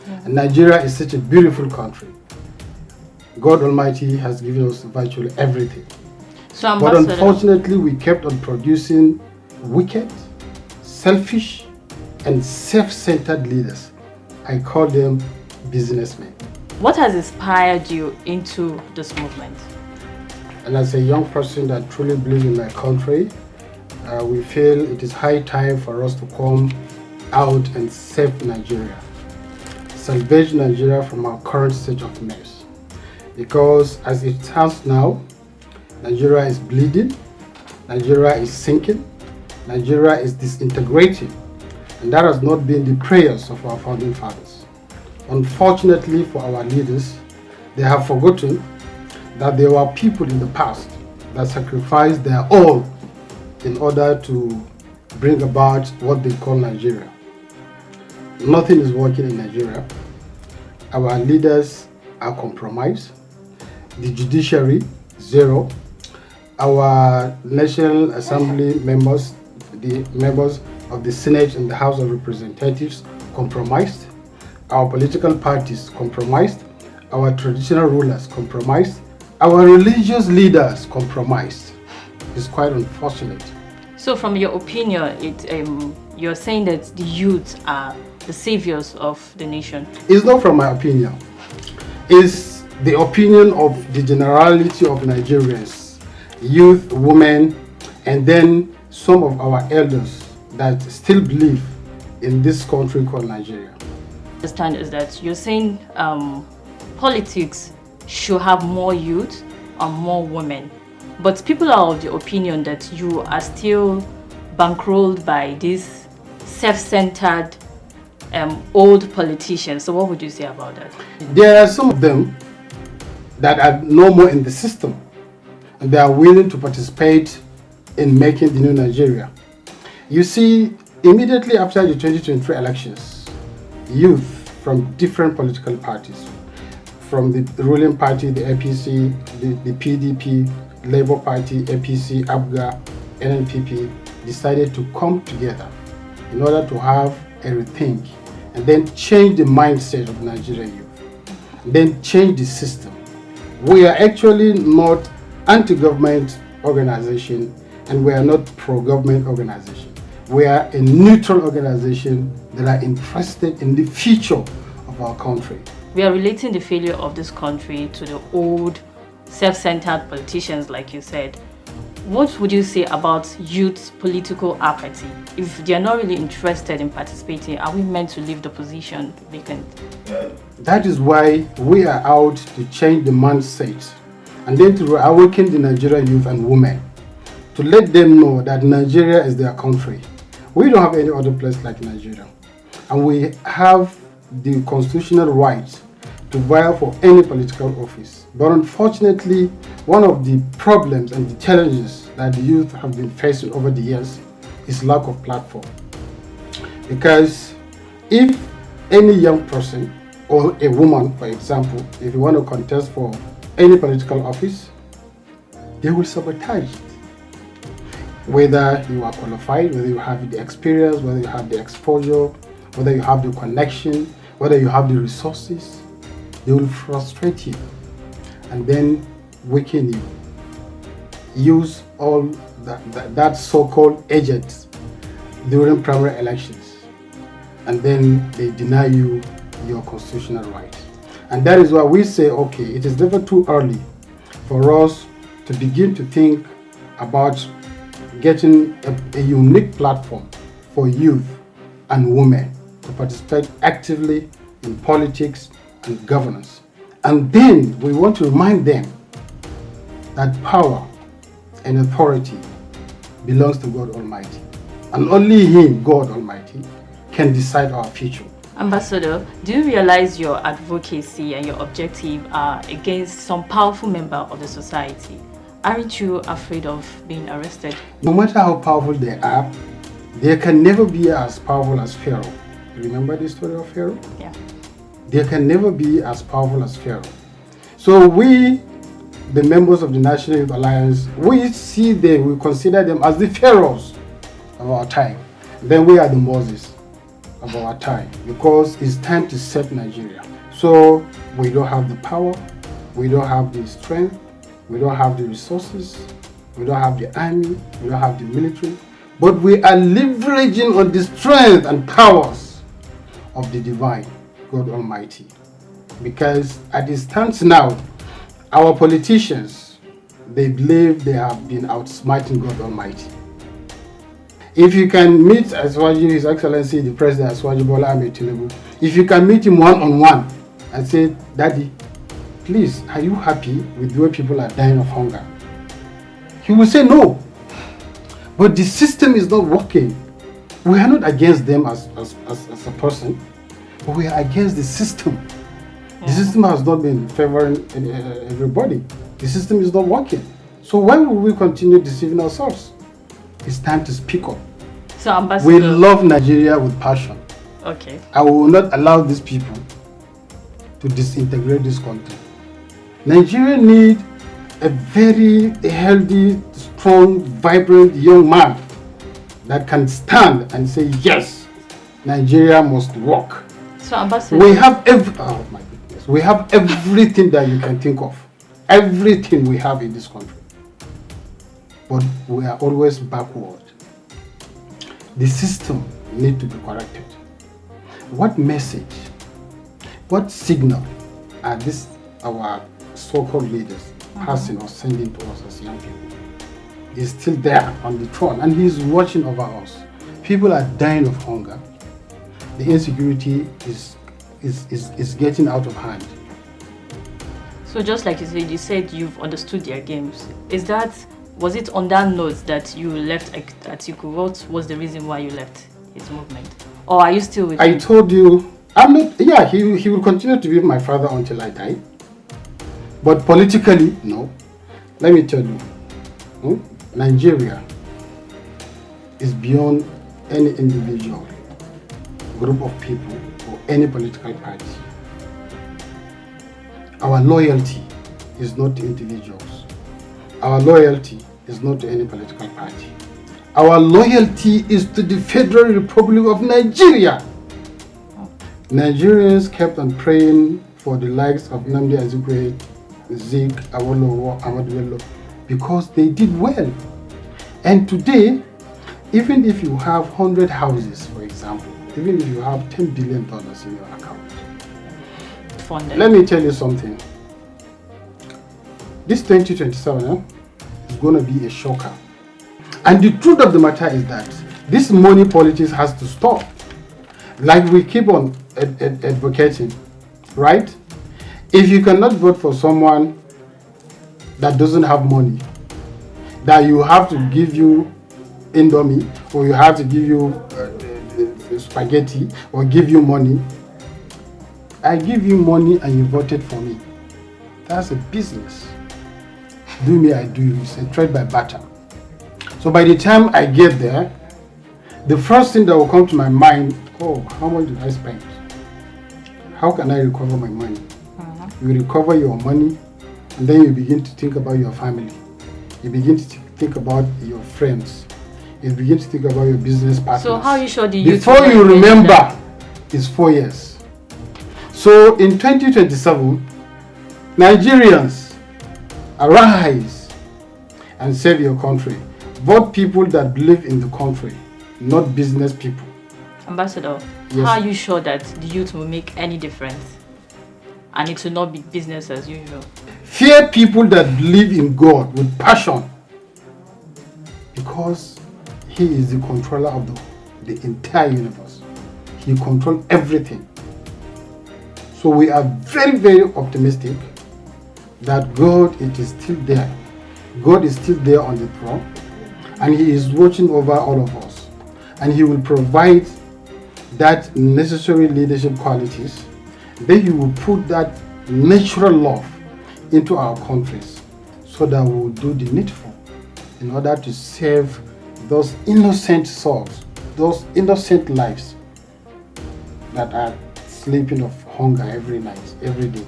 And Nigeria is such a beautiful country. God Almighty has given us virtually everything. So, but unfortunately, we kept on producing wicked, selfish, and self-centered leaders. I call them businessmen. What has inspired you into this movement? And as a young person that truly believes in my country, we feel it is high time for us to come out and save Nigeria. Salvage Nigeria from our current state of mess. Because as it stands now, Nigeria is bleeding, Nigeria is sinking, Nigeria is disintegrating. And that has not been the prayers of our founding fathers. Unfortunately for our leaders, they have forgotten that there were people in the past that sacrificed their all in order to bring about what they call Nigeria. Nothing is working in Nigeria. Our leaders are compromised. The judiciary, zero. Our National Assembly members, the members of the Senate and the House of Representatives, compromised. Our political parties, compromised. Our traditional rulers, compromised. Our religious leaders, compromised. It's quite unfortunate. So from your opinion, you're saying that the youth are the saviors of the nation? It's not from my opinion. It's the opinion of the generality of Nigerians, youth, women, and then some of our elders that still believe in this country called Nigeria. Understand is that you're saying politics should have more youth and more women, but people are of the opinion that you are still bankrolled by these self-centered old politicians. So what would you say about that? There are some of them that are no more in the system and they are willing to participate in making the new Nigeria. You see, immediately after the 2023 elections, youth from different political parties, from the ruling party, the APC, the PDP, Labour Party, APC, ABGA, NNPP, decided to come together in order to have a rethink and then change the mindset of Nigerian youth, then change the system. We are actually not anti-government organization and we are not pro-government organization. We are a neutral organization that are interested in the future of our country. We are relating the failure of this country to the old self-centered politicians, like you said. What would you say about youth's political apathy? If they are not really interested in participating, are we meant to leave the position vacant? That is why we are out to change the mindset and then to awaken the Nigerian youth and women, to let them know that Nigeria is their country. We don't have any other place like Nigeria. And we have the constitutional right to vie for any political office. But unfortunately, one of the problems and the challenges that the youth have been facing over the years is lack of platform. Because if any young person or a woman, for example, if you want to contest for any political office, they will sabotage it. Whether you are qualified, whether you have the experience, whether you have the exposure, whether you have the connection, whether you have the resources, they will frustrate you and then weaken you. Use all that so-called agents during primary elections, and then they deny you your constitutional rights. And that is why we say, okay, it is never too early for us to begin to think about getting a unique platform for youth and women to participate actively in politics and governance. And then we want to remind them that power and authority belongs to God Almighty. And only Him, God Almighty, can decide our future. Ambassador, do you realize your advocacy and your objective are against some powerful member of the society? Aren't you afraid of being arrested? No matter how powerful they are, they can never be as powerful as Pharaoh. Remember the story of Pharaoh? Yeah. They can never be as powerful as Pharaoh. So we, the members of the National Youth Alliance, we see them, we consider them as the pharaohs of our time. Then we are the Moses of our time, because it's time to set Nigeria. So we don't have the power, we don't have the strength, we don't have the resources, we don't have the army, we don't have the military, but we are leveraging on the strength and powers of the divine God Almighty. Because at this stance now, our politicians, they believe they have been outsmarting God Almighty. If you can meet Aswaji, His Excellency the President Aswaji Bola Ahmed Tinubu, if you can meet him one-on-one and say, Daddy, please, are you happy with the way people are dying of hunger? He will say no. But the system is not working. We are not against them as a person, but we are against the system. The system has not been favoring everybody. The system is not working. So why will we continue deceiving ourselves? It's time to speak up. So, Ambassador, we love Nigeria with passion. Okay. I will not allow these people to disintegrate this country. Nigeria needs a very healthy, strong, vibrant young man that can stand and say, yes, Nigeria must work. So, Ambassador, we have oh my goodness, we have everything that you can think of. Everything we have in this country. But we are always backward. The system needs to be corrected. What message, what signal are these our so-called leaders passing or sending to us as young people? He's still there on the throne and he's watching over us. People are dying of hunger. The insecurity is getting out of hand. So just like you said you've understood their games. Was it on that note that you left Atiku? What was the reason why you left his movement? Or are you still with him? I told you, I'm not, yeah, he will continue to be my father until I die. But politically, no. Let me tell you, Nigeria is beyond any individual, group of people, or any political party. Our loyalty is not to individuals. Our loyalty is not to any political party. Our loyalty is to the Federal Republic of Nigeria. Nigerians kept on praying for the likes of Nnamdi Azikiwe, Zik, Awolowo, Ahmadu Bello, because they did well. And today, even if you have 100 houses, for example, even if you have $10 billion in your account, let me tell you something. This 2027 is going to be a shocker. And the truth of the matter is that this money politics has to stop. Like we keep on advocating, right? If you cannot vote for someone that doesn't have money, that you have to give you Indomie, or you have to give you spaghetti, or give you money, I give you money and you voted for me. That's a business. Do me, I do you. It's a trade by barter. So by the time I get there, the first thing that will come to my mind, oh, how much did I spend? How can I recover my money? You recover your money, and then you begin to think about your family. You begin to think about your friends. You begin to think about your business partners. So how are you sure the youth before you remember, it's 4 years. So in 2027, Nigerians, arise and save your country. Vote people that believe in the country, not business people. Ambassador, yes. How are you sure that the youth will make any difference? And it will not be business as usual. Fear people that believe in God with passion, because He is the controller of the entire universe. He controls everything. So we are very, very optimistic that God, it is still there. God is still there on the throne, and He is watching over all of us. And He will provide that necessary leadership qualities. Then He will put that natural love into our countries so that we will do the needful in order to save those innocent souls, those innocent lives that are sleeping of hunger every night, every day.